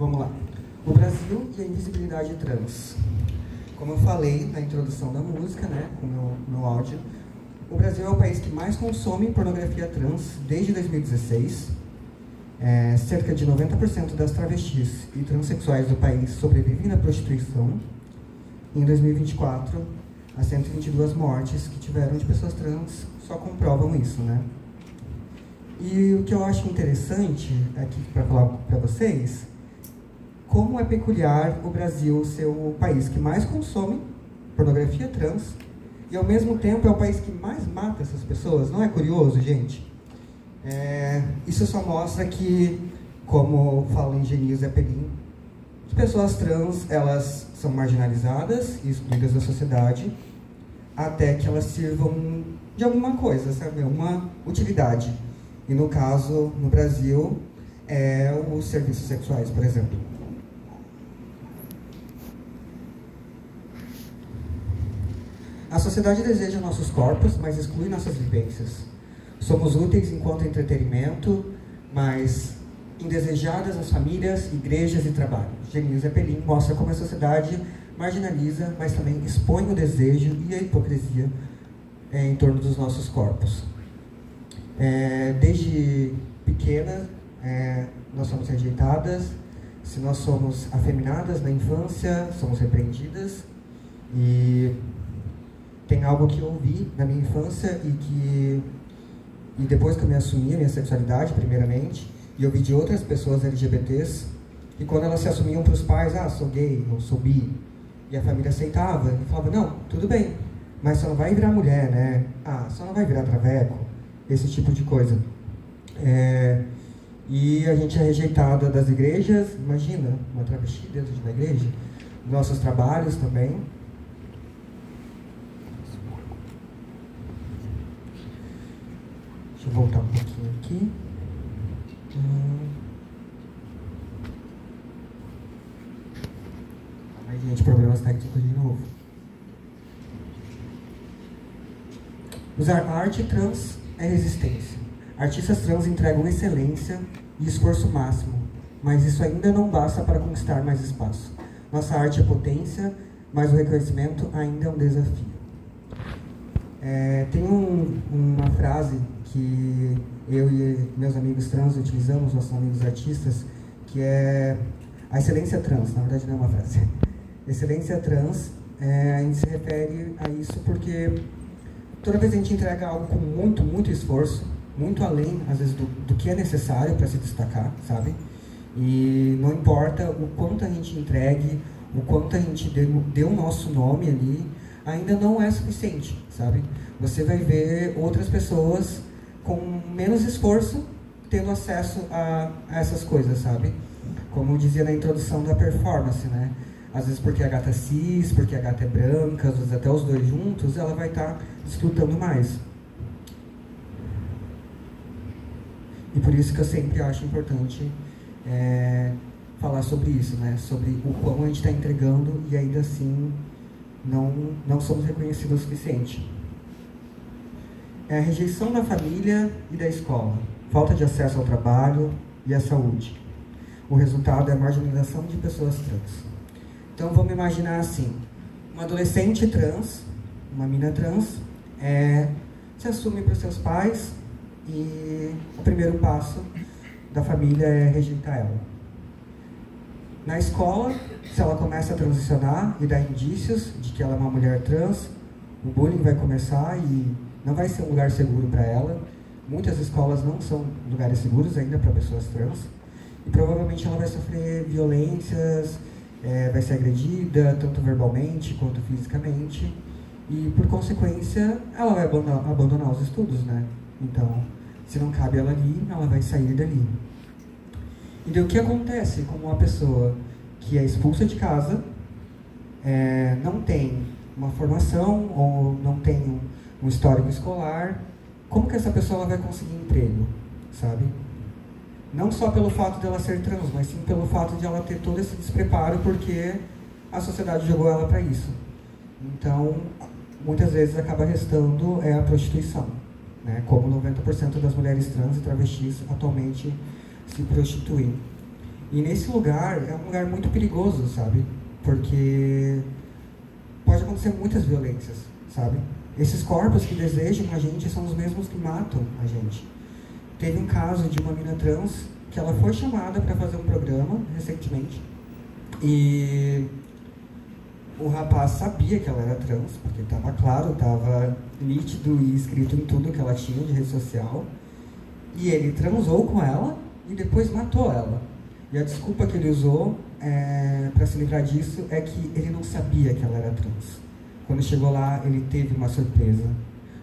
Vamos lá. O Brasil e a invisibilidade trans. Como eu falei na introdução da música, né, com o meu áudio, o Brasil é o país que mais consome pornografia trans desde 2016. Cerca de 90% das travestis e transexuais do país sobrevivem na prostituição. Em 2024, as 122 mortes que tiveram de pessoas trans só comprovam isso, né? E o que eu acho interessante aqui para falar para vocês, como é peculiar o Brasil ser o país que mais consome pornografia trans e, ao mesmo tempo, é o país que mais mata essas pessoas. Não é curioso, gente? Isso só mostra que, como fala o engenheiro Zé Pelim, as pessoas trans, elas são marginalizadas e excluídas da sociedade até que elas sirvam de alguma coisa, sabe? Uma utilidade. E, no caso, no Brasil, os serviços sexuais, por exemplo. A sociedade deseja nossos corpos, mas exclui nossas vivências. Somos úteis enquanto entretenimento, mas indesejadas nas famílias, igrejas e trabalho. Genil Zeppelin mostra como a sociedade marginaliza, mas também expõe o desejo e a hipocrisia em torno dos nossos corpos. Desde pequena, nós somos rejeitadas. Se nós somos afeminadas na infância, somos repreendidas. E tem algo que eu ouvi na minha infância e depois que eu me assumi a minha sexualidade, primeiramente, e eu vi de outras pessoas LGBTs, e quando elas se assumiam para os pais, sou gay, ou sou bi, e a família aceitava, e falava, não, tudo bem, mas só não vai virar mulher, né? Só não vai virar traveco, esse tipo de coisa. E a gente é rejeitada das igrejas, imagina, uma travesti dentro de uma igreja, nossos trabalhos também. Deixa eu voltar um pouquinho aqui. Ai, gente, problemas técnicos de novo. Usar arte trans é resistência. Artistas trans entregam excelência e esforço máximo, mas isso ainda não basta para conquistar mais espaço. Nossa arte é potência, mas o reconhecimento ainda é um desafio. Tem uma frase que eu e meus amigos trans utilizamos, nossos amigos artistas, que é a excelência trans. Na verdade não é uma frase. Excelência trans, a gente se refere a isso porque toda vez a gente entrega algo com muito, muito esforço, muito além, às vezes, do que é necessário para se destacar, sabe? E não importa o quanto a gente entregue, o quanto a gente dê o nosso nome ali, ainda não é suficiente, sabe? Você vai ver outras pessoas com menos esforço tendo acesso a essas coisas, sabe? Como eu dizia na introdução da performance, né? Às vezes porque a gata é cis, porque a gata é branca, às vezes até os dois juntos, ela vai estar desfrutando mais. E por isso que eu sempre acho importante falar sobre isso, né? Sobre o quão a gente está entregando e ainda assim não somos reconhecidos o suficiente. A rejeição da família e da escola, falta de acesso ao trabalho e à saúde. O resultado é a marginalização de pessoas trans. Então vamos imaginar assim, uma adolescente trans, uma mina trans, se assume para os seus pais e o primeiro passo da família é rejeitar ela. Na escola, se ela começa a transicionar e dar indícios de que ela é uma mulher trans, o bullying vai começar e não vai ser um lugar seguro para ela. Muitas escolas não são lugares seguros ainda para pessoas trans. E provavelmente ela vai sofrer violências, vai ser agredida, tanto verbalmente quanto fisicamente. E, por consequência, ela vai abandonar os estudos, né? Então, se não cabe ela ali, ela vai sair dali. E daí o que acontece com uma pessoa que é expulsa de casa, não tem uma formação ou não tem um histórico escolar, como que essa pessoa vai conseguir emprego, sabe? Não só pelo fato dela ser trans, mas sim pelo fato de ela ter todo esse despreparo, porque a sociedade jogou ela para isso. Então, muitas vezes acaba restando a prostituição, né? Como 90% das mulheres trans e travestis atualmente se prostituem. E nesse lugar, é um lugar muito perigoso, sabe? Porque pode acontecer muitas violências, sabe? Esses corpos que desejam a gente são os mesmos que matam a gente. Teve um caso de uma mina trans que ela foi chamada para fazer um programa recentemente e o rapaz sabia que ela era trans, porque estava claro, estava nítido e escrito em tudo que ela tinha de rede social, e ele transou com ela e depois matou ela. E a desculpa que ele usou para se livrar disso é que ele não sabia que ela era trans. Quando chegou lá, ele teve uma surpresa.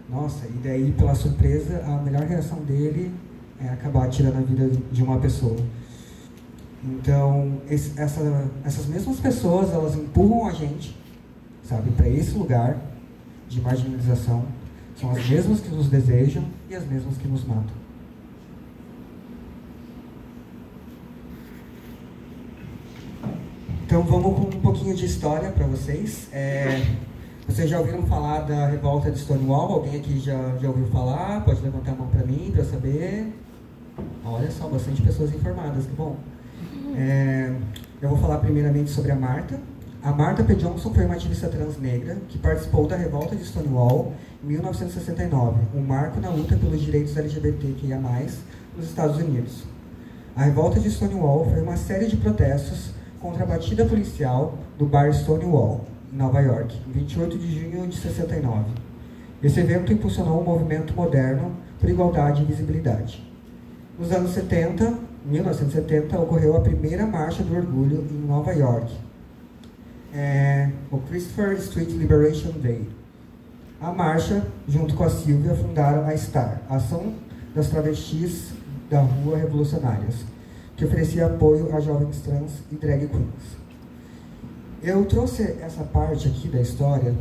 Nossa, e daí, pela surpresa, a melhor reação dele é acabar tirando a vida de uma pessoa. Então, essas mesmas pessoas, elas empurram a gente, sabe, para esse lugar de marginalização. São as mesmas que nos desejam e as mesmas que nos matam. Então, vamos com um pouquinho de história para vocês. Vocês já ouviram falar da revolta de Stonewall? Alguém aqui já ouviu falar? Pode levantar a mão para mim, para eu saber. Olha só, bastante pessoas informadas, que bom. Eu vou falar primeiramente sobre a Martha. A Martha P. Johnson foi uma ativista trans negra que participou da revolta de Stonewall em 1969, um marco na luta pelos direitos LGBTQIA+, nos Estados Unidos. A revolta de Stonewall foi uma série de protestos contra a batida policial do bar Stonewall, em Nova York, em 28 de junho de 69. Esse evento impulsionou um movimento moderno por igualdade e visibilidade. Nos anos 1970, ocorreu a primeira Marcha do Orgulho em Nova York, o Christopher Street Liberation Day. A marcha, junto com a Silvia, fundaram a STAR, a Ação das Travestis da Rua Revolucionárias, que oferecia apoio a jovens trans e drag queens. Eu trouxe essa parte aqui da história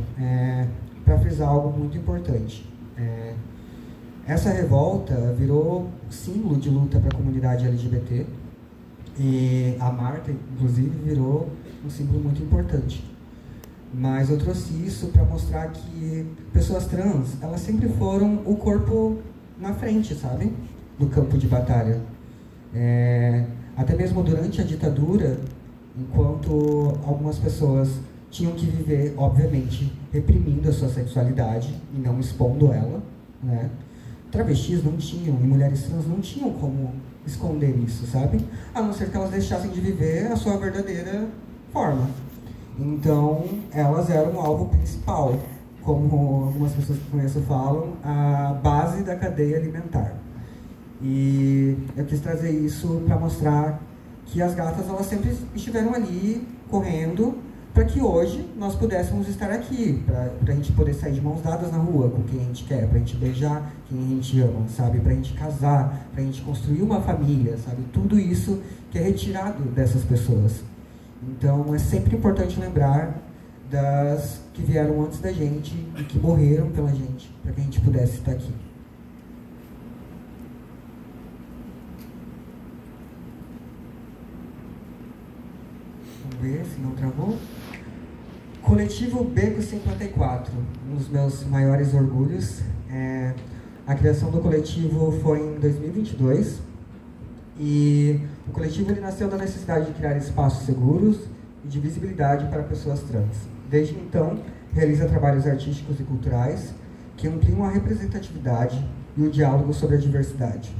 para frisar algo muito importante. Essa revolta virou símbolo de luta para a comunidade LGBT e a Martha, inclusive, virou um símbolo muito importante. Mas eu trouxe isso para mostrar que pessoas trans, elas sempre foram o corpo na frente, sabe? Do campo de batalha. Até mesmo durante a ditadura, enquanto algumas pessoas tinham que viver, obviamente, reprimindo a sua sexualidade e não expondo ela, né? Travestis não tinham, e mulheres trans não tinham como esconder isso, sabe? A não ser que elas deixassem de viver a sua verdadeira forma. Então, elas eram o alvo principal, como algumas pessoas que conheço falam, a base da cadeia alimentar. E eu quis trazer isso para mostrar que as gatas, elas sempre estiveram ali, correndo, para que hoje nós pudéssemos estar aqui, para a gente poder sair de mãos dadas na rua com quem a gente quer, para a gente beijar quem a gente ama, sabe? Para a gente casar, para a gente construir uma família, sabe? Tudo isso que é retirado dessas pessoas. Então, é sempre importante lembrar das que vieram antes da gente e que morreram pela gente, para que a gente pudesse estar aqui. Vamos ver se não travou. Coletivo Beco 54, um dos meus maiores orgulhos. A criação do coletivo foi em 2022 e o coletivo ele nasceu da necessidade de criar espaços seguros e de visibilidade para pessoas trans. Desde então, realiza trabalhos artísticos e culturais que ampliam a representatividade e o diálogo sobre a diversidade.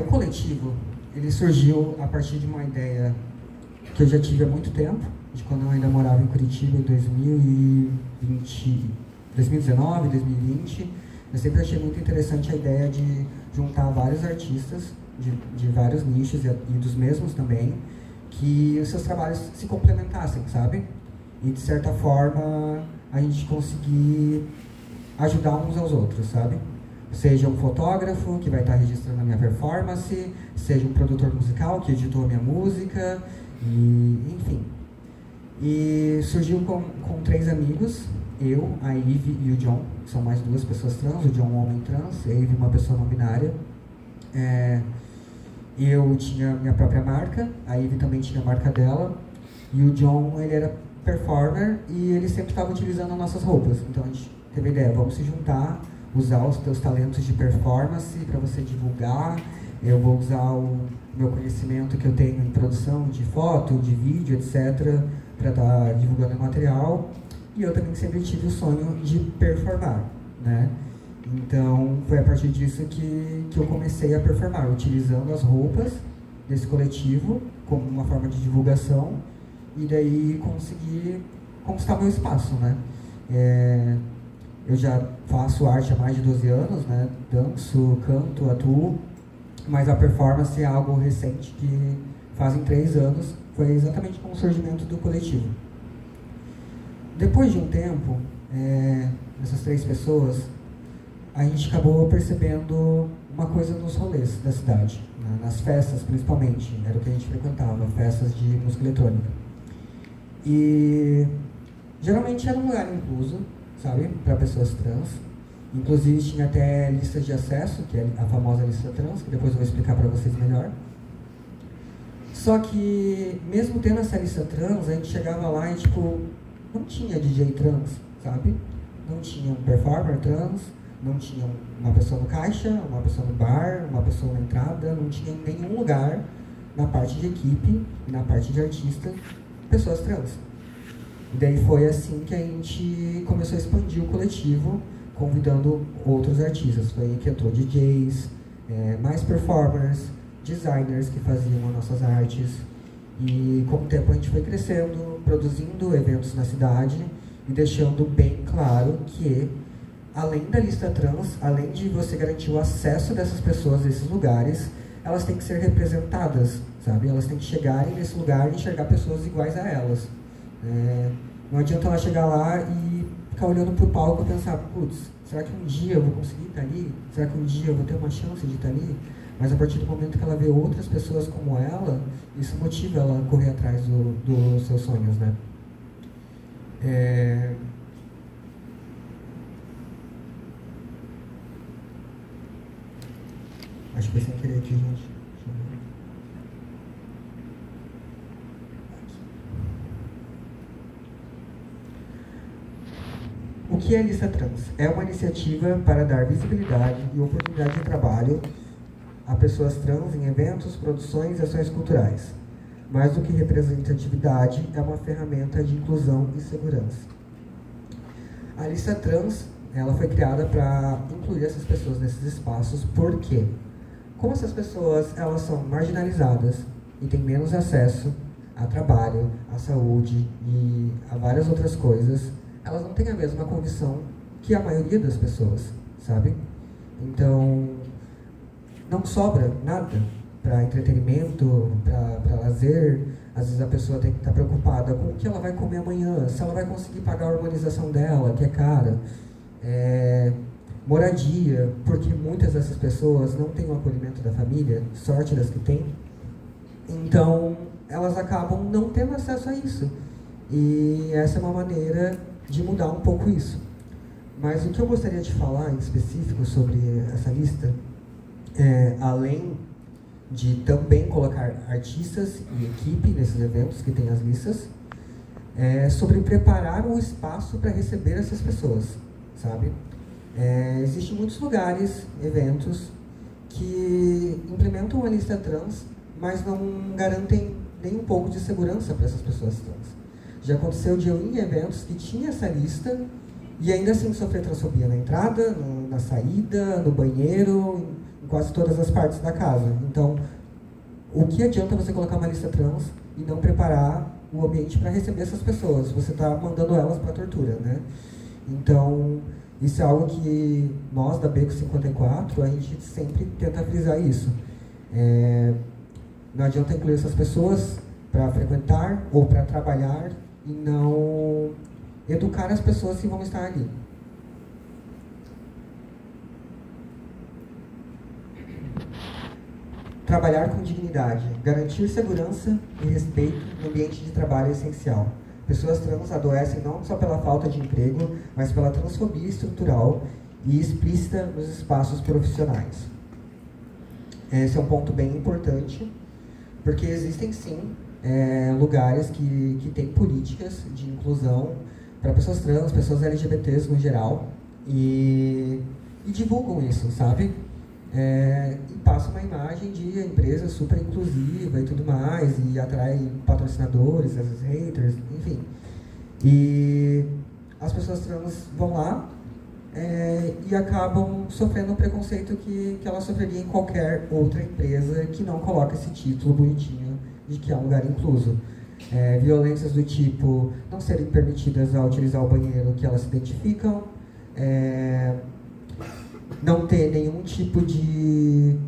O coletivo ele surgiu a partir de uma ideia que eu já tive há muito tempo, de quando eu ainda morava em Curitiba em 2019, 2020. Eu sempre achei muito interessante a ideia de juntar vários artistas de vários nichos e dos mesmos também, que os seus trabalhos se complementassem, sabe? E de certa forma a gente conseguir ajudar uns aos outros, sabe? Seja um fotógrafo que vai estar registrando a minha performance, seja um produtor musical que editou a minha música, e enfim. E surgiu com 3 amigos, eu, a Ivy e o John, que são mais 2 pessoas trans, o John um homem trans, a Ivy uma pessoa não binária. Eu tinha minha própria marca, a Ivy também tinha a marca dela, e o John, ele era performer e ele sempre estava utilizando as nossas roupas. Então a gente teve a ideia, vamos se juntar, usar os teus talentos de performance para você divulgar Eu vou usar o meu conhecimento que eu tenho em produção de foto, de vídeo, etc., para estar divulgando o material. E eu também sempre tive o sonho de performar, né? Então, foi a partir disso que eu comecei a performar, utilizando as roupas desse coletivo como uma forma de divulgação, e daí consegui conquistar meu espaço, né? Eu já faço arte há mais de 12 anos, né? Danço, canto, atuo, mas a performance é algo recente que fazem 3 anos, foi exatamente com o surgimento do coletivo. Depois de um tempo, essas 3 pessoas, a gente acabou percebendo uma coisa nos rolês da cidade, né? Nas festas principalmente, era o que a gente frequentava, festas de música eletrônica. E geralmente era um lugar incluso, sabe, para pessoas trans. Inclusive tinha até listas de acesso, que é a famosa lista trans, que depois eu vou explicar para vocês melhor. Só que, mesmo tendo essa lista trans, a gente chegava lá e, tipo, não tinha DJ trans, sabe? Não tinha um performer trans, não tinha uma pessoa no caixa, uma pessoa no bar, uma pessoa na entrada, não tinha em nenhum lugar, na parte de equipe e na parte de artista, pessoas trans. E daí foi assim que a gente começou a expandir o coletivo, convidando outros artistas. Foi aí que entrou DJs, mais performers, designers que faziam as nossas artes. E com o tempo a gente foi crescendo, produzindo eventos na cidade e deixando bem claro que, além da lista trans, além de você garantir o acesso dessas pessoas a esses lugares, elas têm que ser representadas, sabe? Elas têm que chegarem nesse lugar e enxergar pessoas iguais a elas. Não adianta ela chegar lá e ficar olhando para o palco e pensar, putz, será que um dia eu vou conseguir estar ali? Será que um dia eu vou ter uma chance de estar ali? Mas a partir do momento que ela vê outras pessoas como ela, isso motiva ela a correr atrás dos seus sonhos, né? Acho que foi sem querer aqui, gente. O que é a Lista Trans? É uma iniciativa para dar visibilidade e oportunidade de trabalho a pessoas trans em eventos, produções e ações culturais. Mais do que representatividade, é uma ferramenta de inclusão e segurança. A Lista Trans, ela foi criada para incluir essas pessoas nesses espaços, porque, como essas pessoas elas são marginalizadas e têm menos acesso a trabalho, à saúde e a várias outras coisas, elas não têm a mesma condição que a maioria das pessoas, sabe? Então, não sobra nada para entretenimento, para lazer. Às vezes a pessoa tem que estar preocupada com o que ela vai comer amanhã, se ela vai conseguir pagar a urbanização dela, que é cara, moradia, porque muitas dessas pessoas não têm o acolhimento da família, sorte das que têm, então elas acabam não tendo acesso a isso. E essa é uma maneira de mudar um pouco isso. Mas o que eu gostaria de falar em específico sobre essa lista, além de também colocar artistas e equipe nesses eventos que tem as listas, sobre preparar um espaço para receber essas pessoas, sabe? Existem muitos lugares, eventos, que implementam a lista trans, mas não garantem nem um pouco de segurança para essas pessoas trans. Já aconteceu de eu ir em eventos que tinha essa lista e ainda assim sofrer transfobia na entrada, na saída, no banheiro, em quase todas as partes da casa. Então, o que adianta você colocar uma lista trans e não preparar o ambiente para receber essas pessoas? Você está mandando elas para a tortura, né? Então, isso é algo que nós, da Beco 54, a gente sempre tenta frisar isso. Não adianta incluir essas pessoas para frequentar ou para trabalhar e não educar as pessoas que vão estar ali. Trabalhar com dignidade, garantir segurança e respeito no ambiente de trabalho é essencial. Pessoas trans adoecem não só pela falta de emprego, mas pela transfobia estrutural e explícita nos espaços profissionais. Esse é um ponto bem importante, porque existem sim lugares que têm políticas de inclusão para pessoas trans, pessoas LGBTs no geral, e divulgam isso, sabe? E passam passa uma imagem de empresa super inclusiva e tudo mais, e atrai patrocinadores, às vezes haters, enfim. E as pessoas trans vão lá e acabam sofrendo um preconceito que ela sofreria em qualquer outra empresa que não coloca esse título bonitinho de que é um lugar incluso. Violências do tipo não serem permitidas a utilizar o banheiro que elas se identificam, não ter nenhum tipo de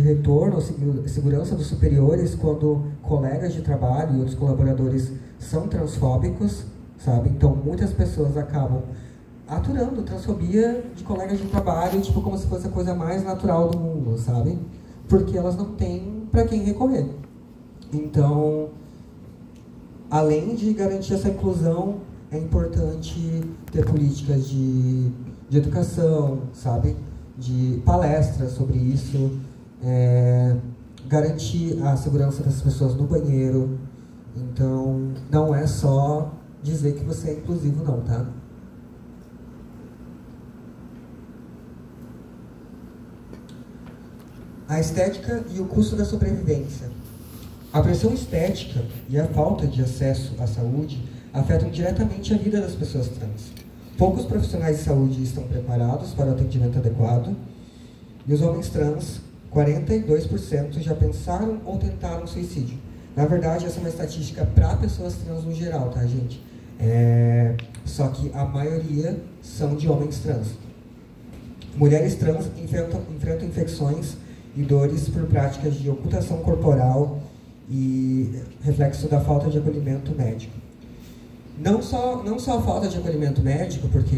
retorno ou segurança dos superiores quando colegas de trabalho e outros colaboradores são transfóbicos, sabe? Então, muitas pessoas acabam aturando transfobia de colegas de trabalho, tipo, como se fosse a coisa mais natural do mundo, sabe? Porque elas não têm para quem recorrer. Então, além de garantir essa inclusão, é importante ter políticas de educação, sabe? De palestras sobre isso, garantir a segurança das pessoas no banheiro. Então, não é só dizer que você é inclusivo, não, tá? A estética e o custo da sobrevivência. A pressão estética e a falta de acesso à saúde afetam diretamente a vida das pessoas trans. Poucos profissionais de saúde estão preparados para o atendimento adequado, e os homens trans, 42% já pensaram ou tentaram suicídio. Na verdade, essa é uma estatística para pessoas trans no geral, tá, gente? Só que a maioria são de homens trans. Mulheres trans enfrentam infecções e dores por práticas de ocultação corporal e reflexo da falta de acolhimento médico. Não só a falta de acolhimento médico, porque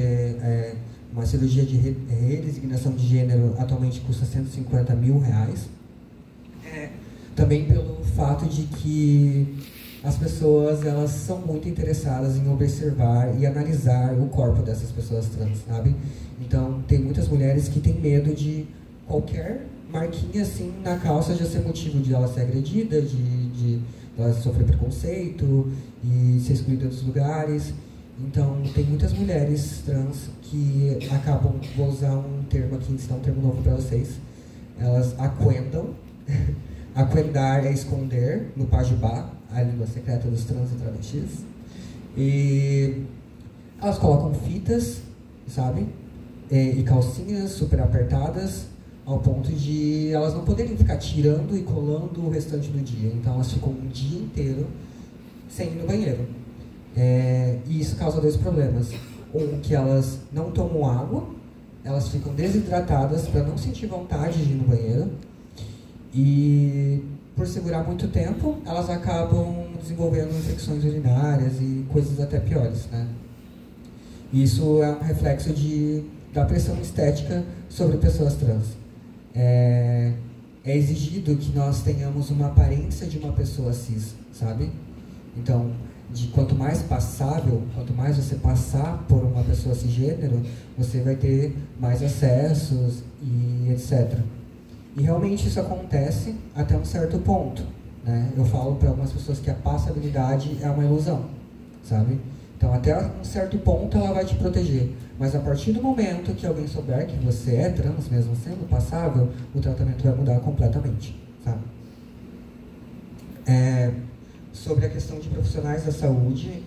uma cirurgia de redesignação de gênero atualmente custa R$150 mil, também pelo fato de que as pessoas elas são muito interessadas em observar e analisar o corpo dessas pessoas trans, sabe? Então, tem muitas mulheres que têm medo de qualquer marquinha assim na calça já ser motivo de ela ser agredida, de ela sofrer preconceito e ser excluída dos lugares. Então, tem muitas mulheres trans que acabam, vou usar um termo aqui, ensinar um termo novo para vocês, elas aquendam. Aquendar é esconder, no Pajubá, a língua secreta dos trans e travestis. E elas colocam fitas, sabe? E calcinhas super apertadas, ao ponto de elas não poderem ficar tirando e colando o restante do dia. Então elas ficam um dia inteiro sem ir no banheiro. E isso causa dois problemas. Um, que elas não tomam água, elas ficam desidratadas para não sentir vontade de ir no banheiro. E por segurar muito tempo, elas acabam desenvolvendo infecções urinárias e coisas até piores, né? Isso é um reflexo da pressão estética sobre pessoas trans. É exigido que nós tenhamos uma aparência de uma pessoa cis, sabe? Então, quanto mais passável, quanto mais você passar por uma pessoa cisgênero, você vai ter mais acessos e etc. E realmente isso acontece até um certo ponto, né? Eu falo para algumas pessoas que a passabilidade é uma ilusão, sabe? Então, até um certo ponto ela vai te proteger. Mas a partir do momento que alguém souber que você é trans, mesmo sendo passável, o tratamento vai mudar completamente, sabe? Sobre a questão de profissionais da saúde,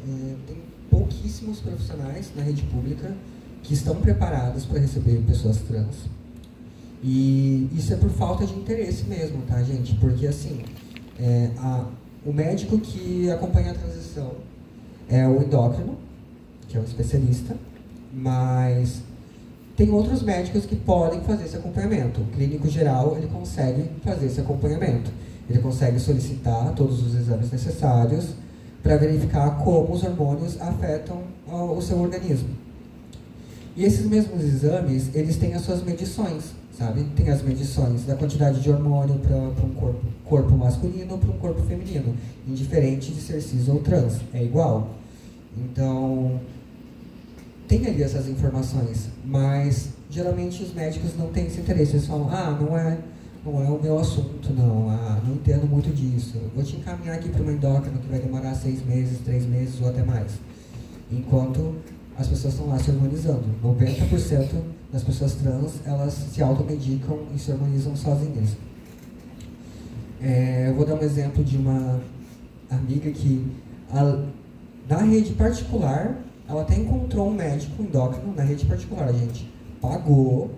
tem pouquíssimos profissionais na rede pública que estão preparados para receber pessoas trans. E isso é por falta de interesse mesmo, tá, gente? Porque, assim, o médico que acompanha a transição é o endócrino, que é um especialista, mas tem outros médicos que podem fazer esse acompanhamento. O clínico geral, ele consegue fazer esse acompanhamento. Ele consegue solicitar todos os exames necessários para verificar como os hormônios afetam o seu organismo. E esses mesmos exames, eles têm as suas medições, sabe? Tem as medições da quantidade de hormônio para um corpo masculino ou para um corpo feminino, indiferente de ser cis ou trans, é igual. Então, tem ali essas informações, mas geralmente os médicos não têm esse interesse. Eles falam, não é o meu assunto, não entendo muito disso. Vou te encaminhar aqui para uma endócrino que vai demorar 6 meses, 3 meses ou até mais. Enquanto as pessoas estão lá se hormonizando. 90% das pessoas trans, elas se automedicam e se hormonizam sozinhas. Eu vou dar um exemplo de uma amiga que, na rede particular, ela até encontrou um médico endócrino na rede particular, a gente pagou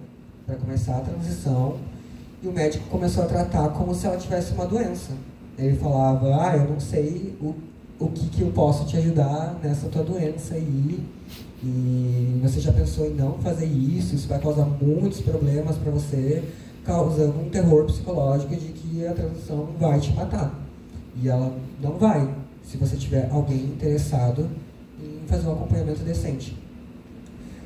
para começar a transição, e o médico começou a tratar como se ela tivesse uma doença. Ele falava, eu não sei o que eu posso te ajudar nessa tua doença aí, e você já pensou em não fazer isso, isso vai causar muitos problemas para você, causando um terror psicológico de que a transição vai te matar. E ela não vai, se você tiver alguém interessado em fazer um acompanhamento decente.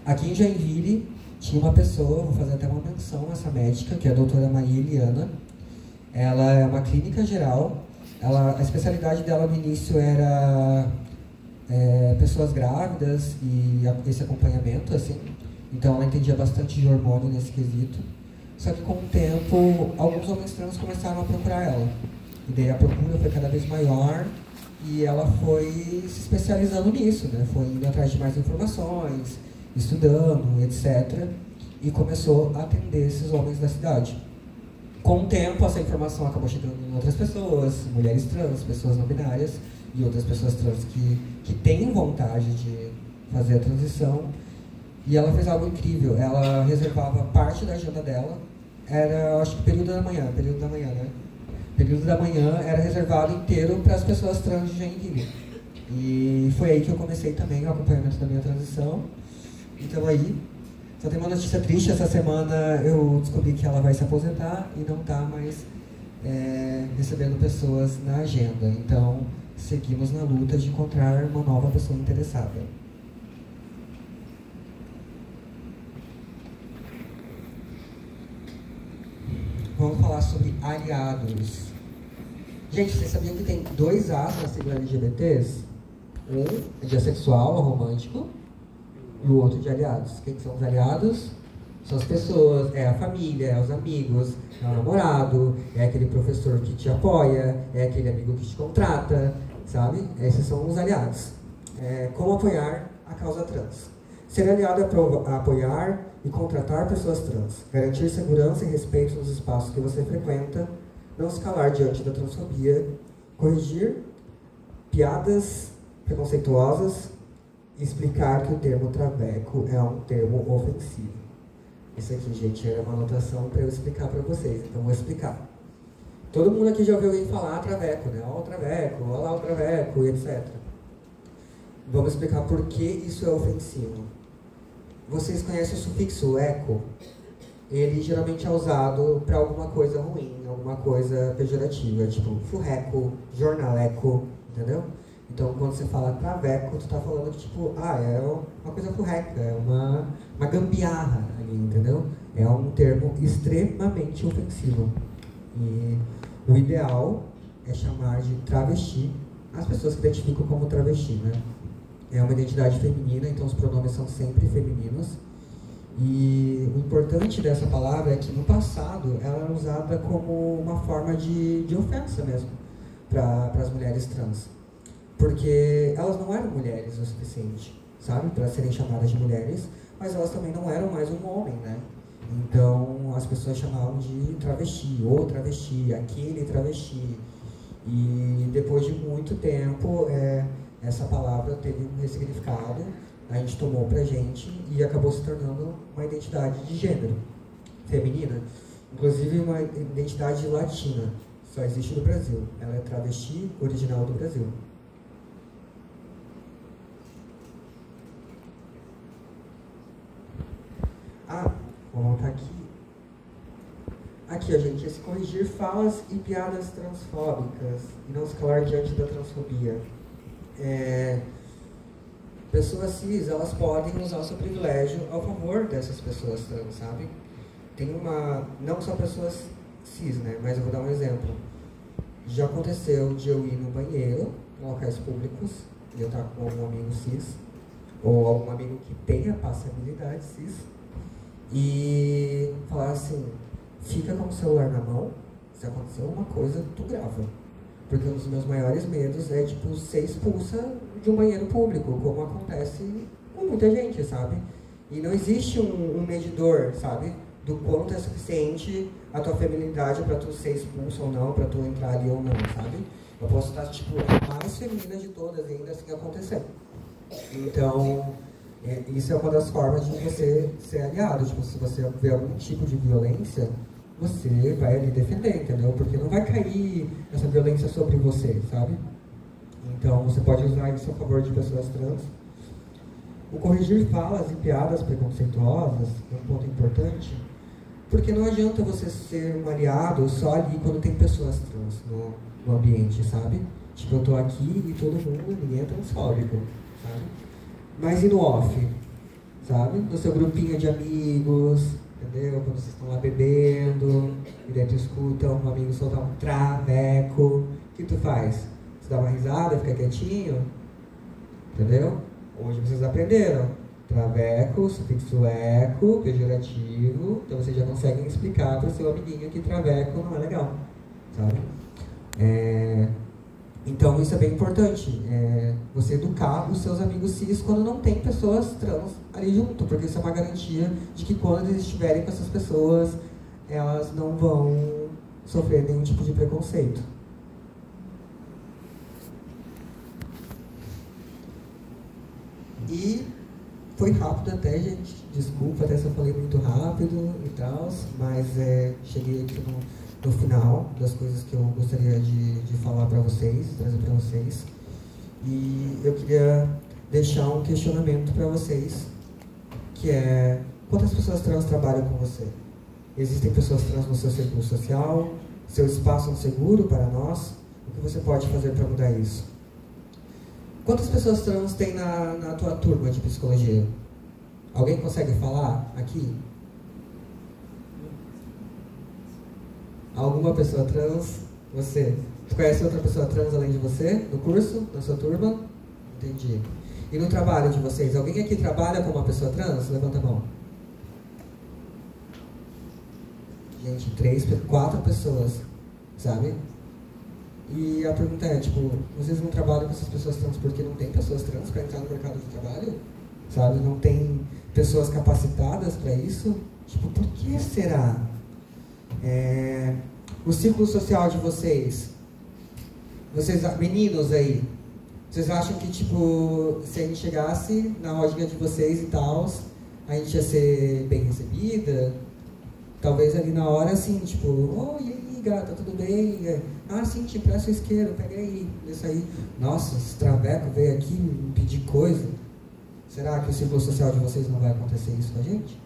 Aqui em Joinville tinha uma pessoa, vou fazer até uma menção a essa médica, que é a doutora Maria Eliana. Ela é uma clínica geral. A especialidade dela no início era pessoas grávidas e esse acompanhamento, assim. Então ela entendia bastante de hormônio nesse quesito. Só que com o tempo, alguns homens trans começaram a procurar ela. E daí a procura foi cada vez maior e ela foi se especializando nisso, né? Foi indo atrás de mais informações, estudando, etc. E começou a atender esses homens da cidade. Com o tempo, essa informação acabou chegando em outras pessoas, mulheres trans, pessoas não binárias e outras pessoas trans que têm vontade de fazer a transição. E ela fez algo incrível. Ela reservava parte da agenda dela, era, acho que período da manhã, né? Período da manhã era reservado inteiro para as pessoas trans de Joinville. E foi aí que eu comecei também o acompanhamento da minha transição. Então aí, só tem uma notícia triste, essa semana eu descobri que ela vai se aposentar e não está mais recebendo pessoas na agenda. Então, seguimos na luta de encontrar uma nova pessoa interessada. Vamos falar sobre aliados. Gente, vocês sabiam que tem 2 As na sigla LGBTs? Um é de assexual, romântico, e o outro de aliados. Quem são os aliados? São as pessoas, é a família, é os amigos, é o namorado, é aquele professor que te apoia, é aquele amigo que te contrata, sabe? Esses são os aliados. Como apoiar a causa trans? Ser aliado é apoiar e contratar pessoas trans, garantir segurança e respeito nos espaços que você frequenta, não se calar diante da transfobia, corrigir piadas preconceituosas e explicar que o termo traveco é um termo ofensivo. Isso aqui, gente, era uma anotação para eu explicar para vocês, então vou explicar. Todo mundo aqui já ouviu alguém falar traveco, né? Ó o traveco, ó lá o traveco, e etc. Vamos explicar por que isso é ofensivo. Vocês conhecem o sufixo eco? Ele geralmente é usado para alguma coisa ruim, alguma coisa pejorativa, tipo furreco, jornaleco, entendeu? Então, quando você fala traveco, tu tá falando que, tipo, é uma coisa furreca, é uma gambiarra ali, entendeu? É um termo extremamente ofensivo. E o ideal é chamar de travesti as pessoas que identificam como travesti, né? É uma identidade feminina, então os pronomes são sempre femininos. E o importante dessa palavra é que no passado ela era usada como uma forma de ofensa mesmo para as mulheres trans. Porque elas não eram mulheres o suficiente, sabe? Para serem chamadas de mulheres, mas elas também não eram mais um homem, né? Então as pessoas chamavam de travesti, ou travesti, aquele travesti. E depois de muito tempo, essa palavra teve um ressignificado, a gente tomou pra gente e acabou se tornando uma identidade de gênero feminina, inclusive uma identidade latina, só existe no Brasil. Ela é travesti original do Brasil. Vou voltar aqui. Aqui, ó, gente, é se corrigir falas e piadas transfóbicas e não se calar diante da transfobia. Pessoas cis, elas podem usar o seu privilégio ao favor dessas pessoas trans, sabe? Não só pessoas cis, né? Mas eu vou dar um exemplo. Já aconteceu de eu ir no banheiro, em locais públicos, e eu estar com algum amigo cis, ou algum amigo que tenha passabilidade cis, e falar assim, fica com o celular na mão, se acontecer alguma coisa, tu grava. Porque um dos meus maiores medos é, tipo, ser expulsa de um banheiro público, como acontece com muita gente, sabe? E não existe um medidor, sabe? Do quanto é suficiente a tua feminilidade para tu ser expulso ou não, para tu entrar ali ou não, sabe? Eu posso estar, tipo, a mais feminina de todas e ainda assim acontecer. Então, isso é uma das formas de você ser aliado. Tipo, se você vê algum tipo de violência, você vai ali defender, entendeu? Porque não vai cair essa violência sobre você, sabe? Então, você pode usar isso a favor de pessoas trans. O corrigir falas e piadas preconceituosas é um ponto importante, porque não adianta você ser um aliado só ali quando tem pessoas trans no ambiente, sabe? Tipo, eu tô aqui e todo mundo, ninguém é transfóbico, sabe? Mas e no off, sabe? No seu grupinho de amigos, entendeu? Quando vocês estão lá bebendo, e daí tu escuta um amigo soltar um traveco, o que tu faz? Você dá uma risada, fica quietinho, entendeu? Hoje vocês aprenderam. Traveco, sufixo eco, pejorativo, então vocês já conseguem explicar para o seu amiguinho que traveco não é legal, sabe? Então isso é bem importante, você educar os seus amigos cis quando não tem pessoas trans ali junto, porque isso é uma garantia de que quando eles estiverem com essas pessoas, elas não vão sofrer nenhum tipo de preconceito. E foi rápido até, gente, desculpa até se eu falei muito rápido e tal, mas cheguei aqui no final das coisas que eu gostaria de falar para vocês, trazer para vocês. E eu queria deixar um questionamento para vocês, que é: quantas pessoas trans trabalham com você? Existem pessoas trans no seu círculo social? Seu espaço é um seguro para nós? O que você pode fazer para mudar isso? Quantas pessoas trans tem na tua turma de psicologia? Alguém consegue falar aqui? Alguma pessoa trans? Você? Tu conhece outra pessoa trans além de você? No curso? Na sua turma? Entendi. E no trabalho de vocês? Alguém aqui trabalha com uma pessoa trans? Levanta a mão. Gente, 4 pessoas, sabe? E a pergunta é, tipo, vocês não trabalham com essas pessoas trans porque não tem pessoas trans para entrar no mercado de trabalho? Sabe? Não tem pessoas capacitadas para isso? Tipo, por que será? O círculo social de vocês, meninos aí, vocês acham que, tipo, se a gente chegasse na rodinha de vocês e tal, a gente ia ser bem recebida? Talvez ali na hora, assim, tipo, oh, e aí, gata, tudo bem? Ah, sim, te empresto o isqueiro, pega aí, isso aí. Nossa, esse traveco veio aqui me pedir coisa. Será que o círculo social de vocês não vai acontecer isso com a gente?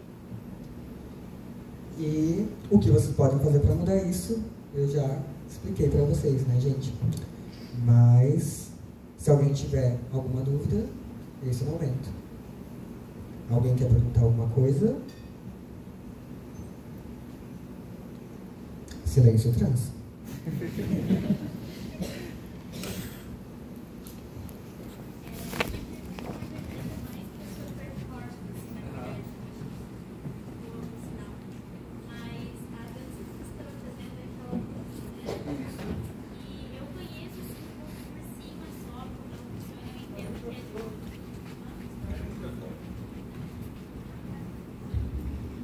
E o que vocês podem fazer para mudar isso, eu já expliquei para vocês, né, gente? Mas, se alguém tiver alguma dúvida, esse é o momento. Alguém quer perguntar alguma coisa? Silêncio trans.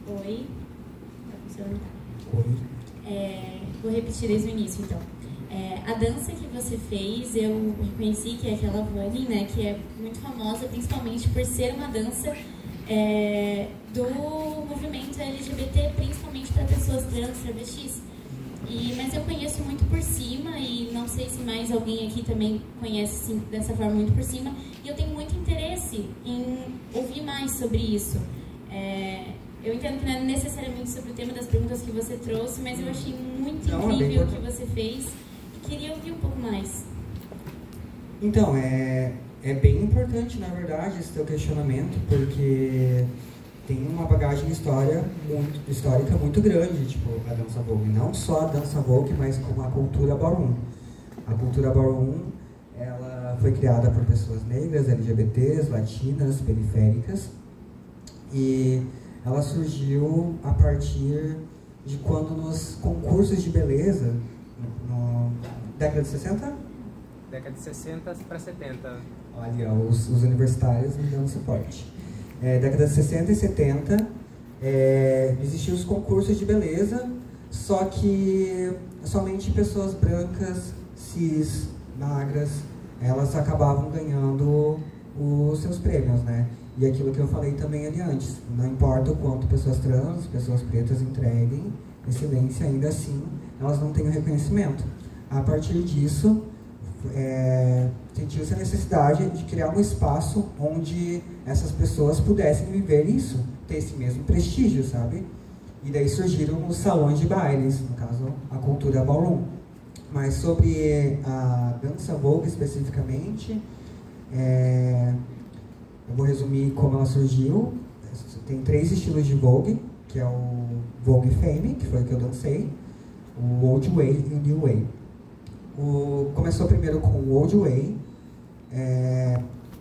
Oi. Tá funcionando? Oi. Vou repetir desde o início, então. A dança que você fez, eu reconheci que é aquela Vogue, né, que é muito famosa, principalmente por ser uma dança do movimento LGBT, principalmente para pessoas trans, travestis. Mas eu conheço muito por cima, e não sei se mais alguém aqui também conhece assim, dessa forma muito por cima, e eu tenho muito interesse em ouvir mais sobre isso. Eu entendo que não é necessariamente sobre o tema das perguntas que você trouxe, mas eu achei muito incrível o que você fez e queria ouvir um pouco mais. Então, é bem importante, na verdade, esse teu questionamento, porque tem uma bagagem histórica muito grande, tipo, a dança Vogue. Não só a dança Vogue, mas como a cultura ballroom. A cultura ballroom, ela foi criada por pessoas negras, LGBTs, latinas, periféricas, e ela surgiu a partir de quando nos concursos de beleza, na década de 60? Década de 60 para 70. Olha, os universitários me dando suporte. Década de 60 e 70, existiam os concursos de beleza, Só que somente pessoas brancas, cis, magras, elas acabavam ganhando os seus prêmios, né? E aquilo que eu falei também ali antes, não importa o quanto pessoas trans, pessoas pretas entreguem excelência, ainda assim elas não têm o reconhecimento. A partir disso, sentiu-se a necessidade de criar um espaço onde essas pessoas pudessem viver isso, ter esse mesmo prestígio, sabe? E daí surgiram os salões de bailes, no caso, a cultura ballroom. Mas sobre a dança Vogue especificamente, eu vou resumir como ela surgiu. Tem 3 estilos de Vogue, que é o Vogue Femme, que foi o que eu dancei, o Old Way e o New Way. Começou primeiro com o Old Way,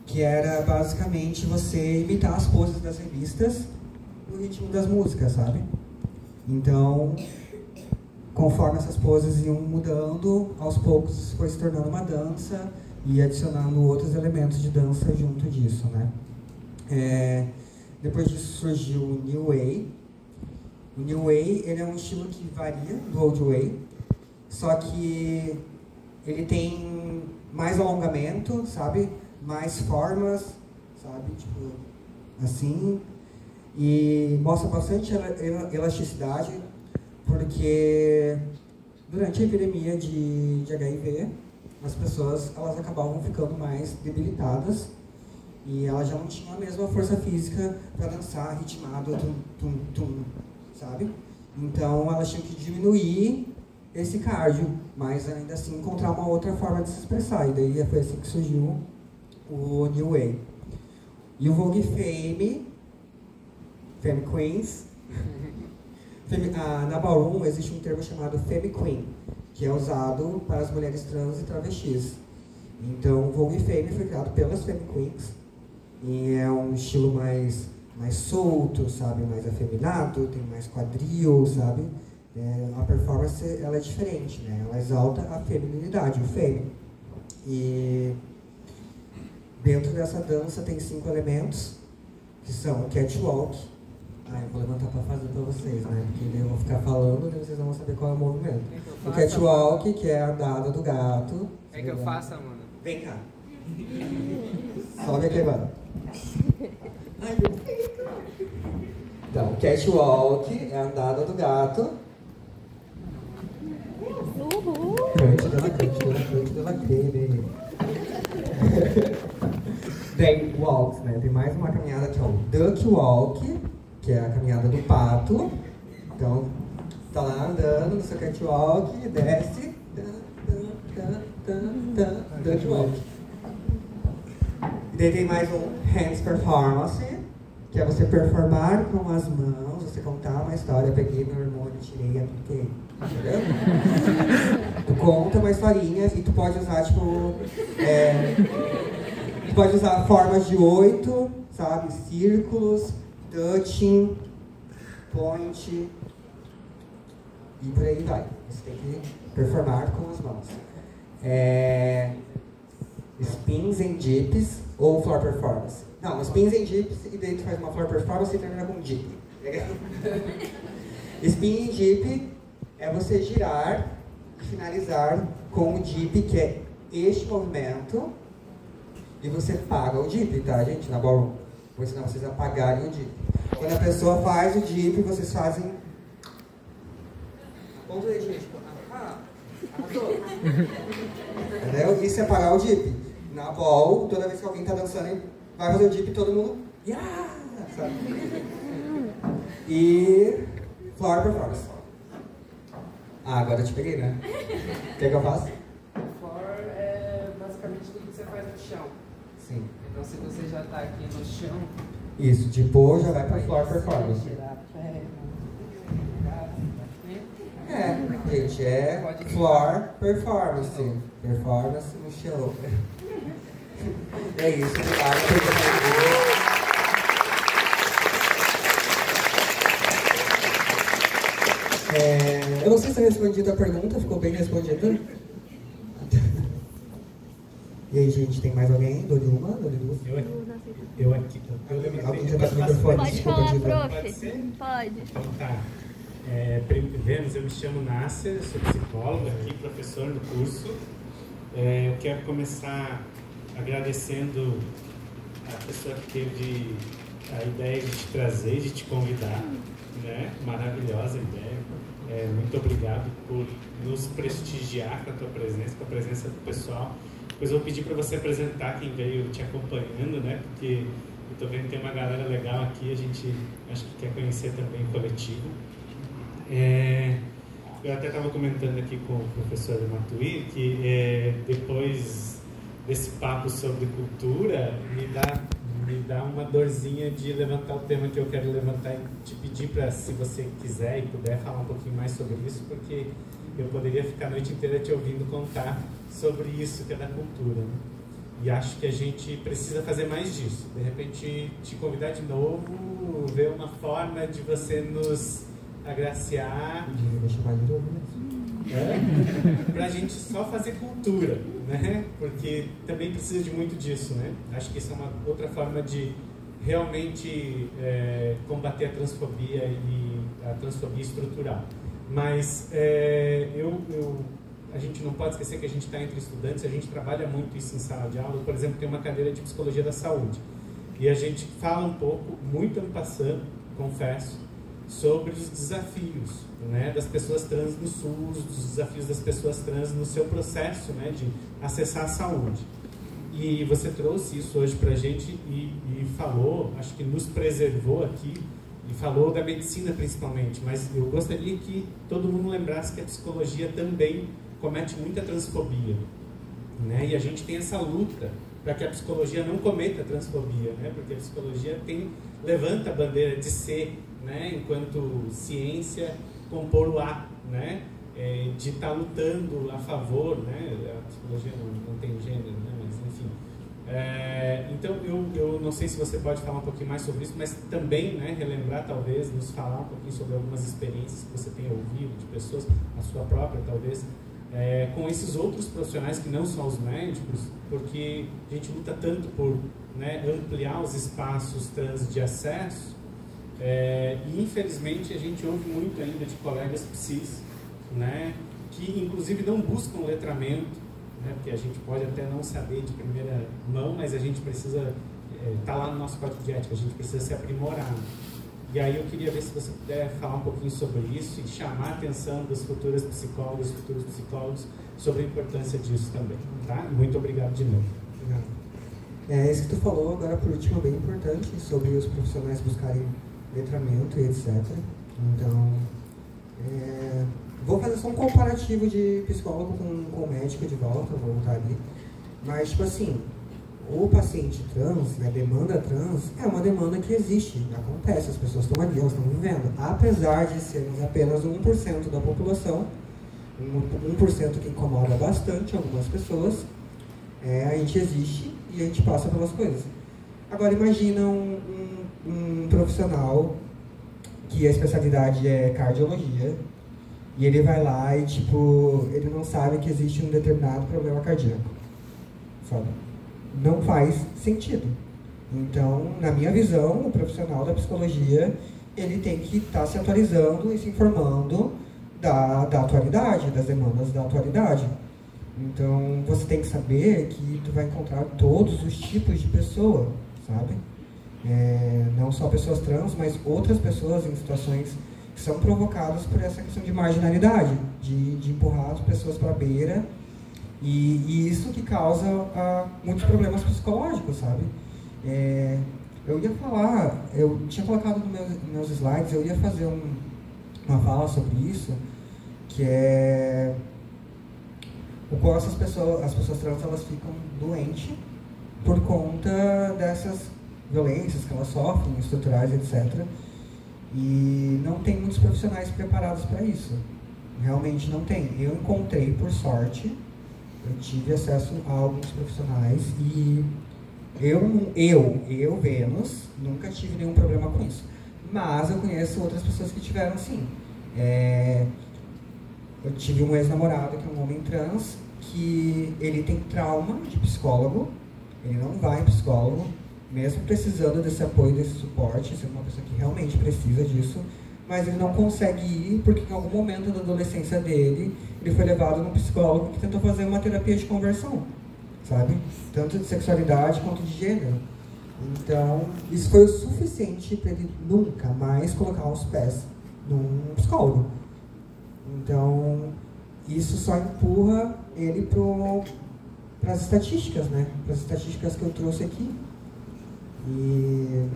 que era basicamente você imitar as poses das revistas no ritmo das músicas, sabe? Então, conforme essas poses iam mudando, aos poucos foi se tornando uma dança e adicionando outros elementos de dança junto disso, né? Depois disso surgiu o New Way. O New Way, ele é um estilo que varia do Old Way, só que ele tem mais alongamento, sabe? Mais formas, sabe? Tipo, assim. E mostra bastante elasticidade, porque durante a epidemia de HIV, as pessoas elas acabavam ficando mais debilitadas e elas já não tinham a mesma força física para dançar ritmado, sabe? Então elas tinham que diminuir esse cardio, mas ainda assim encontrar uma outra forma de se expressar. E daí foi assim que surgiu o New Way. E o Vogue Femme Queens. Na Ballroom existe um termo chamado Femme Queen, que é usado para as mulheres trans e travestis. Então o Vogue Femme foi criado pelas Femme Queens e é um estilo mais solto, sabe? Mais afeminado, tem mais quadril, sabe? A performance ela é diferente, né? Ela exalta a feminilidade, o femme. E dentro dessa dança tem 5 elementos, que são o catwalk. Eu vou levantar para fazer para vocês, né? Porque eu vou ficar falando e vocês vão saber qual é o movimento. O catwalk, que é a andada do gato. É que eu faço, mano. Vem cá. Sobe aqui agora. Ai, meu Deus. Então, o catwalk é a andada do gato. Cante dela creme. Tem walks, né? Tem mais uma caminhada que é o duck walk, que é a caminhada do pato. Então, tá lá andando no seu catwalk e desce. Duck walk. E daí tem mais um hands performance, que é você performar com as mãos, você contar uma história. Eu peguei meu hormônio, tirei, apliquei. Entendeu? Tu conta uma historinha e tu pode usar, tipo... tu pode usar formas de 8, sabe? Círculos, touching, point e por aí vai. Você tem que performar com as mãos. Spins and dips ou floor performance. Não, spins and dips e daí tu faz uma floor performance e termina com um dip. Spin and dip é você girar e finalizar com o dip, que é este movimento, e você paga o dip, tá, gente, na ballroom? Porque senão vocês apagarem o dip. Quando a pessoa faz o dip, vocês fazem... Ponto de gente, tipo, arrasou. Entendeu? Isso é pagar o dip. Na ball, toda vez que alguém tá dançando, vai fazer o dip e todo mundo... Yeah! Sabe? E... floor performance. Agora eu te peguei, né? O que é que eu faço? Floor é basicamente tudo que você faz no chão. Sim. Então se você já tá aqui no chão... Isso, depois já vai para floor performance. Gente, é floor performance. Performance no chão. É isso, obrigado. Eu não sei se eu respondi a pergunta, ficou bem respondida. E aí, gente, tem mais alguém? Dou-lhe uma, dou-lhe duas? Eu aqui. Alguém já tá com o microfone? Pode falar, prof. Pode ser? Pode. Então tá. Vênus, eu me chamo Nasser, sou psicólogo aqui, professor do curso. Eu quero começar agradecendo a pessoa que teve a ideia de te trazer, de te convidar, né? Maravilhosa ideia. Muito obrigado por nos prestigiar com a tua presença, com a presença do pessoal. Depois eu vou pedir para você apresentar quem veio te acompanhando, né? Porque eu estou vendo que tem uma galera legal aqui, a gente acho que quer conhecer também o coletivo. Eu até estava comentando aqui com o professor Matuí que depois desse papo sobre cultura, me dá uma dorzinha de levantar o tema que eu quero levantar e te pedir para, se você quiser e puder, falar um pouquinho mais sobre isso, porque eu poderia ficar a noite inteira te ouvindo contar sobre isso que é da cultura, né? E acho que a gente precisa fazer mais disso. De repente, te convidar de novo, ver uma forma de você nos agraciar. Para a gente só fazer cultura, né? Porque também precisa de muito disso, né? Acho que isso é uma outra forma de realmente combater a transfobia e a transfobia estrutural. Mas a gente não pode esquecer que a gente está entre estudantes, a gente trabalha muito isso em sala de aula. Por exemplo, tem uma cadeira de psicologia da saúde e a gente fala um pouco, muito en passant, confesso, sobre os desafios, né, das pessoas trans no SUS, dos desafios das pessoas trans no seu processo, né, de acessar a saúde. E você trouxe isso hoje para a gente e falou, acho que nos preservou aqui, e falou da medicina principalmente, mas eu gostaria que todo mundo lembrasse que a psicologia também comete muita transfobia, né, e a gente tem essa luta para que a psicologia não cometa transfobia, né, porque a psicologia levanta a bandeira de ser, né, enquanto ciência, compor o A, né, de estar lutando a favor, né, a psicologia não tem gênero, né, mas enfim. Então eu não sei se você pode falar um pouquinho mais sobre isso, mas também, né, relembrar, talvez, nos falar um pouquinho sobre algumas experiências que você tenha ouvido de pessoas, a sua própria, talvez, com esses outros profissionais que não são os médicos, porque a gente luta tanto por, né, ampliar os espaços trans de acesso. E infelizmente a gente ouve muito ainda de colegas psis, né, que inclusive não buscam letramento, né, porque a gente pode até não saber de primeira mão, mas a gente precisa, tá lá no nosso código de ética, a gente precisa se aprimorar. E aí eu queria ver se você puder falar um pouquinho sobre isso e chamar a atenção das futuras psicólogas, futuros psicólogos, sobre a importância disso também, tá? Muito obrigado de novo. Obrigado. Isso que tu falou agora por último é bem importante, sobre os profissionais buscarem letramento e etc. Então, vou fazer só um comparativo de psicólogo com médico de volta, vou voltar ali. Mas, tipo assim, o paciente trans e a demanda trans é uma demanda que existe, acontece, as pessoas estão ali, elas estão vivendo. Apesar de sermos apenas 1% da população, 1% que incomoda bastante algumas pessoas, a gente existe e a gente passa pelas coisas. Agora, imagina um profissional que a especialidade é cardiologia e ele vai lá e, tipo, ele não sabe que existe um determinado problema cardíaco, sabe? Não faz sentido. Então, na minha visão, o profissional da psicologia, ele tem que estar se atualizando e se informando da atualidade, das demandas da atualidade. Então, você tem que saber que tu vai encontrar todos os tipos de pessoa, sabe? Não só pessoas trans, mas outras pessoas em situações que são provocadas por essa questão de marginalidade, de empurrar as pessoas para a beira, e isso que causa muitos problemas psicológicos, sabe? Eu ia falar, eu tinha colocado nos meus slides, eu ia fazer uma fala sobre isso, que é o qual as pessoas trans, elas ficam doentes por conta dessas violências que elas sofrem, estruturais, etc. E não tem muitos profissionais preparados para isso. Realmente não tem. Eu encontrei, por sorte, eu tive acesso a alguns profissionais e eu, Vênus, nunca tive nenhum problema com isso. Mas eu conheço outras pessoas que tiveram, sim. Eu tive um ex-namorado que é um homem trans, que ele tem trauma de psicólogo, ele não vai em psicólogo, mesmo precisando desse apoio, desse suporte, sendo uma pessoa que realmente precisa disso, mas ele não consegue ir porque em algum momento da adolescência dele, ele foi levado num psicólogo que tentou fazer uma terapia de conversão, sabe? Tanto de sexualidade quanto de gênero. Então, isso foi o suficiente para ele nunca mais colocar os pés num psicólogo. Então, isso só empurra ele para as estatísticas, né? Para as estatísticas que eu trouxe aqui. E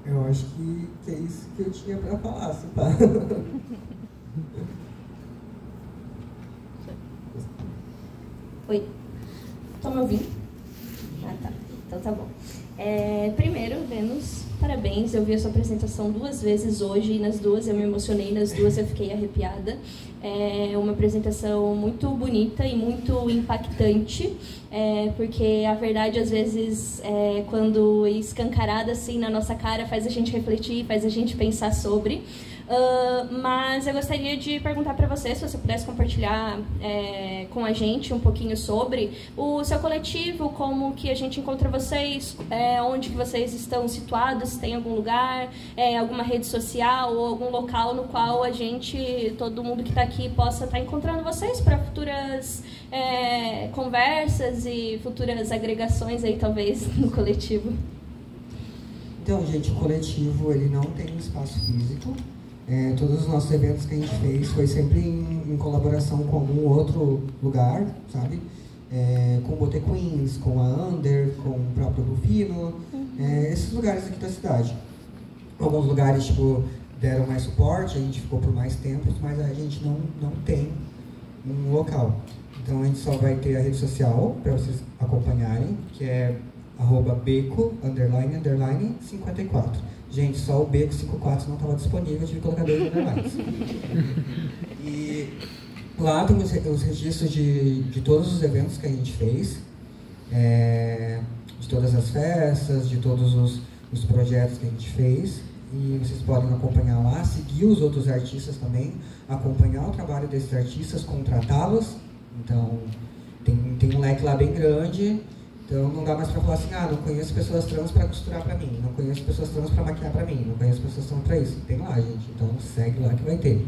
eu acho que é isso que eu tinha para falar, se pá. Oi, estão me ouvindo? Ah, tá. Então tá bom. Primeiro, Vênus, parabéns. Eu vi a sua apresentação 2 vezes hoje e nas 2 eu me emocionei, nas 2 eu fiquei arrepiada. É uma apresentação muito bonita e muito impactante, porque a verdade, às vezes, quando escancarada assim na nossa cara, faz a gente refletir, faz a gente pensar sobre. Mas eu gostaria de perguntar para você, se você pudesse compartilhar com a gente um pouquinho sobre o seu coletivo, como que a gente encontra vocês, onde que vocês estão situados, se tem algum lugar, alguma rede social ou algum local no qual a gente, todo mundo que está aqui, possa estar encontrando vocês para futuras conversas e futuras agregações aí, talvez, no coletivo. Então, gente, o coletivo ele não tem um espaço físico. Todos os nossos eventos que a gente fez foi sempre em colaboração com algum outro lugar, sabe? Com o Botequins, com a Under, com o próprio Rufino, esses lugares aqui da cidade. Alguns lugares, tipo, deram mais suporte, a gente ficou por mais tempo, mas a gente não tem um local. Então a gente só vai ter a rede social para vocês acompanharem, que é @beco__54. Gente, só o Beco 54 não estava disponível, eu tive que colocar 2 underlines. E lá tem os registros de todos os eventos que a gente fez, de todas as festas, de todos os projetos que a gente fez. E vocês podem acompanhar lá, seguir os outros artistas também, acompanhar o trabalho desses artistas, contratá-los. Então, tem um leque lá bem grande. Então não dá mais pra falar assim, não conheço pessoas trans pra costurar pra mim, não conheço pessoas trans pra maquiar pra mim, não conheço pessoas trans pra isso. Tem lá, gente, então segue lá que vai ter.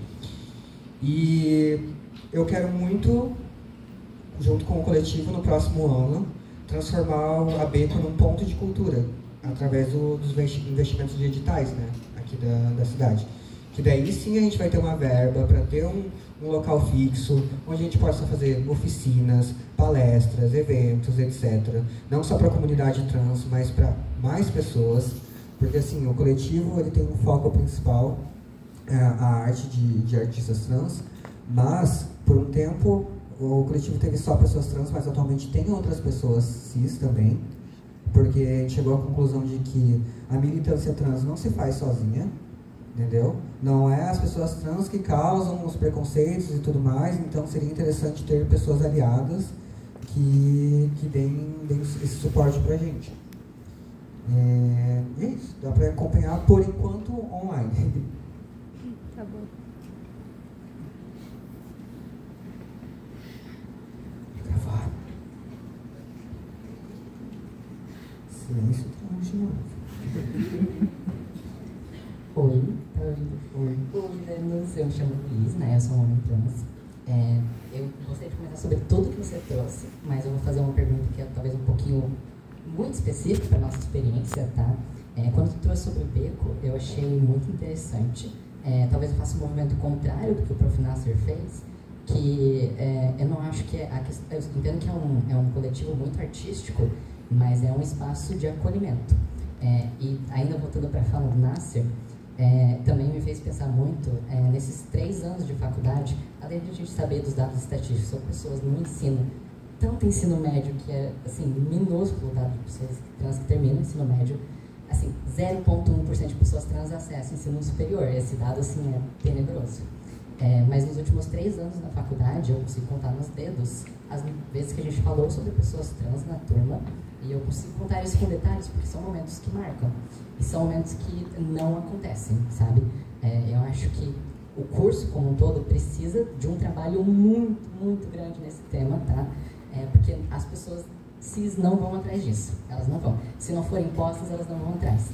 E eu quero muito, junto com o coletivo, no próximo ano, transformar a Beco num ponto de cultura, através dos investimentos de editais, né, aqui da cidade. Que daí sim a gente vai ter uma verba para ter um local fixo, onde a gente possa fazer oficinas, palestras, eventos, etc. Não só para a comunidade trans, mas para mais pessoas, porque assim, o coletivo ele tem um foco principal, a arte de artistas trans, mas por um tempo o coletivo teve só pessoas trans, mas atualmente tem outras pessoas cis também, porque a gente chegou à conclusão de que a militância trans não se faz sozinha, entendeu? Não é as pessoas trans que causam os preconceitos e tudo mais, então seria interessante ter pessoas aliadas que deem esse suporte pra gente. É isso, dá pra acompanhar por enquanto online. Tá bom. Gravar. Silêncio de novo. Oi, Vênus, eu me chamo Luiz, né? Eu sou um homem trans. Eu gostaria de comentar sobre tudo que você trouxe, mas eu vou fazer uma pergunta que é talvez um pouquinho muito específica para a nossa experiência, tá? Quando tu trouxe sobre o Beco, eu achei muito interessante. Talvez eu faça um movimento contrário do que o Prof. Nasser fez, que eu não acho que eu entendo que é um coletivo muito artístico, mas é um espaço de acolhimento. E ainda voltando para a fala do Nasser, também me fez pensar muito nesses 3 anos de faculdade, além de a gente saber dos dados estatísticos sobre pessoas no ensino, tanto ensino médio, que é assim, minúsculo o dado de pessoas trans que terminam o ensino médio, assim, 0,1% de pessoas trans acessam o ensino superior. Esse dado assim, é tenebroso. Mas nos últimos 3 anos na faculdade, eu consigo contar nos dedos as vezes que a gente falou sobre pessoas trans na turma, e eu consigo contar isso com detalhes, porque são momentos que marcam. E são momentos que não acontecem, sabe? Eu acho que o curso como um todo precisa de um trabalho muito, muito grande nesse tema, tá? Porque as pessoas cis não vão atrás disso. Elas não vão. Se não forem postas, elas não vão atrás.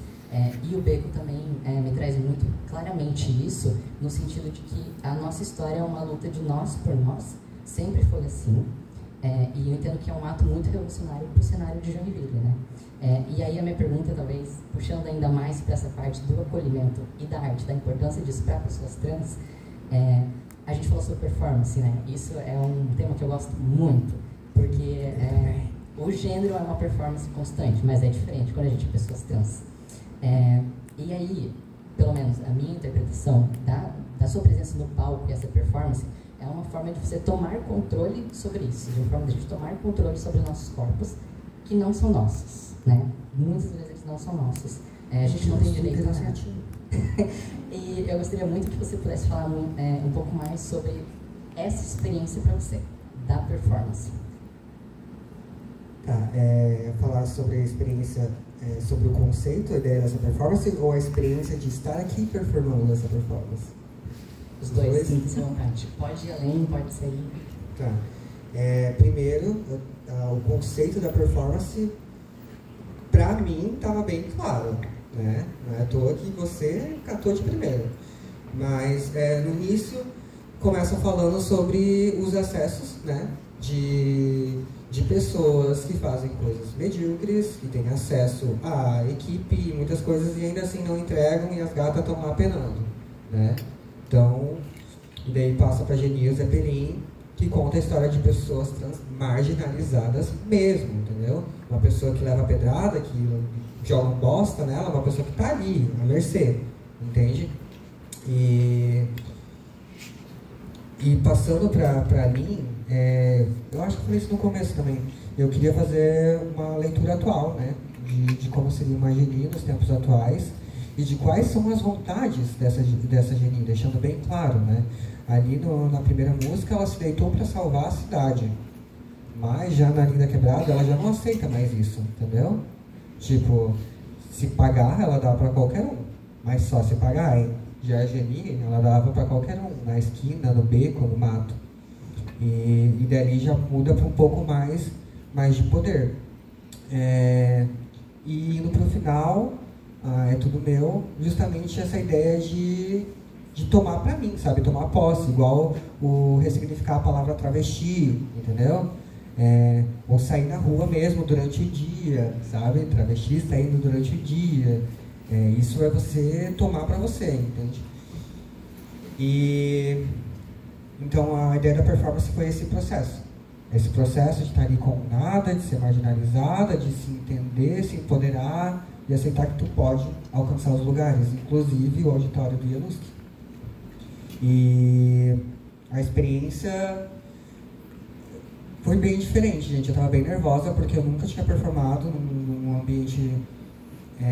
E o Beco também me traz muito claramente isso, no sentido de que a nossa história é uma luta de nós por nós, sempre foi assim, e eu entendo que é um ato muito revolucionário para o cenário de Joinville, né? E aí a minha pergunta, talvez, puxando ainda mais para essa parte do acolhimento e da arte, da importância disso para pessoas trans, a gente falou sobre performance, né? Isso é um tema que eu gosto muito, porque o gênero é uma performance constante, mas é diferente quando a gente é pessoas trans. E aí, pelo menos a minha interpretação da sua presença no palco e essa performance é uma forma de você tomar controle sobre isso, de uma forma de a gente tomar controle sobre nossos corpos, que não são nossos, né? Muitas vezes eles não são nossos. A gente não tem direito a nada. E eu gostaria muito que você pudesse falar um pouco mais sobre essa experiência para você, da performance. Tá, falar sobre a experiência, sobre o conceito, a ideia dessa performance, ou a experiência de estar aqui performando essa performance? Os dois, sinta-se à vontade. Pode ir além, pode sair. Tá. Primeiro, o conceito da performance, pra mim, estava bem claro, né? Não é à toa que você catou de primeira. Mas, no início, começam falando sobre os acessos, né? De pessoas que fazem coisas medíocres, que têm acesso à equipe e muitas coisas e ainda assim não entregam e as gatas estão lá penando, né? Então, e daí passa para Geni Zeppelin, que conta a história de pessoas trans marginalizadas mesmo, entendeu? Uma pessoa que leva pedrada, que joga bosta nela, uma pessoa que está ali, à mercê, entende? E passando para Lin, eu acho que falei isso no começo também, eu queria fazer uma leitura atual, né? De como seria uma Geni nos tempos atuais, e de quais são as vontades dessa Geni, deixando bem claro, né? Ali na primeira música ela se deitou para salvar a cidade, mas já na Linda Quebrada ela já não aceita mais isso, entendeu? Tipo, se pagar ela dá para qualquer um, mas só se pagar, hein? Já a Geni, ela dava para qualquer um, na esquina, no beco, no mato, e dali já muda para um pouco mais de poder. E indo para o final, é tudo meu, justamente essa ideia de tomar pra mim, sabe? Tomar posse, igual o ressignificar a palavra travesti, entendeu? Ou sair na rua mesmo durante o dia, sabe? Travesti saindo durante o dia. Isso é você tomar pra você, entende? E então a ideia da performance foi esse processo. Esse processo de estar ali com nada, de ser marginalizada, de se entender, se empoderar e aceitar que tu pode alcançar os lugares, inclusive o auditório do Ieluski. E a experiência foi bem diferente, gente. Eu estava bem nervosa porque eu nunca tinha performado num ambiente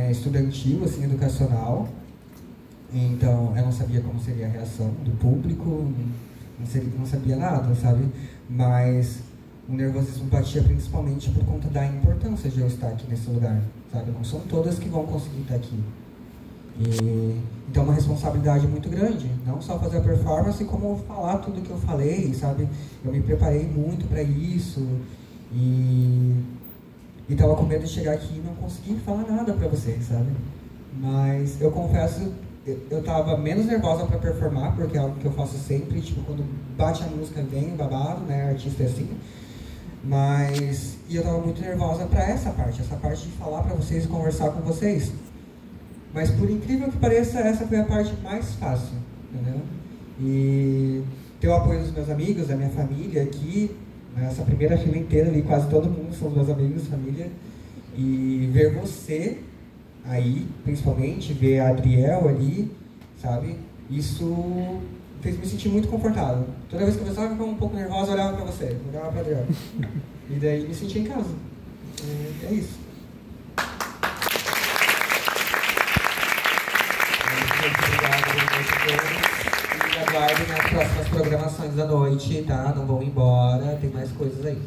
estudantil, assim, educacional. Então eu não sabia como seria a reação do público, não sabia nada, sabe? Mas o nervosismo batia principalmente por conta da importância de eu estar aqui nesse lugar, sabe? Não são todas que vão conseguir estar aqui. Então é uma responsabilidade muito grande, não só fazer a performance, como falar tudo que eu falei, sabe? Eu me preparei muito para isso e tava com medo de chegar aqui e não conseguir falar nada para vocês, sabe? Mas eu confesso, eu tava menos nervosa para performar, porque é algo que eu faço sempre, tipo, quando bate a música vem o babado, né? Artista é assim. E eu tava muito nervosa para essa parte de falar para vocês e conversar com vocês. Mas por incrível que pareça, essa foi a parte mais fácil, entendeu? E ter o apoio dos meus amigos, da minha família aqui, nessa primeira fila inteira ali, quase todo mundo são meus amigos, família. E ver você aí, principalmente, ver a Adriel ali, sabe? Isso fez me sentir muito confortável. Toda vez que eu estava um pouco nervosa, eu olhava pra você, olhava pra Adriel. E daí me sentia em casa. É isso. E aguardem nas próximas programações da noite, tá? Não vão embora, tem mais coisas aí.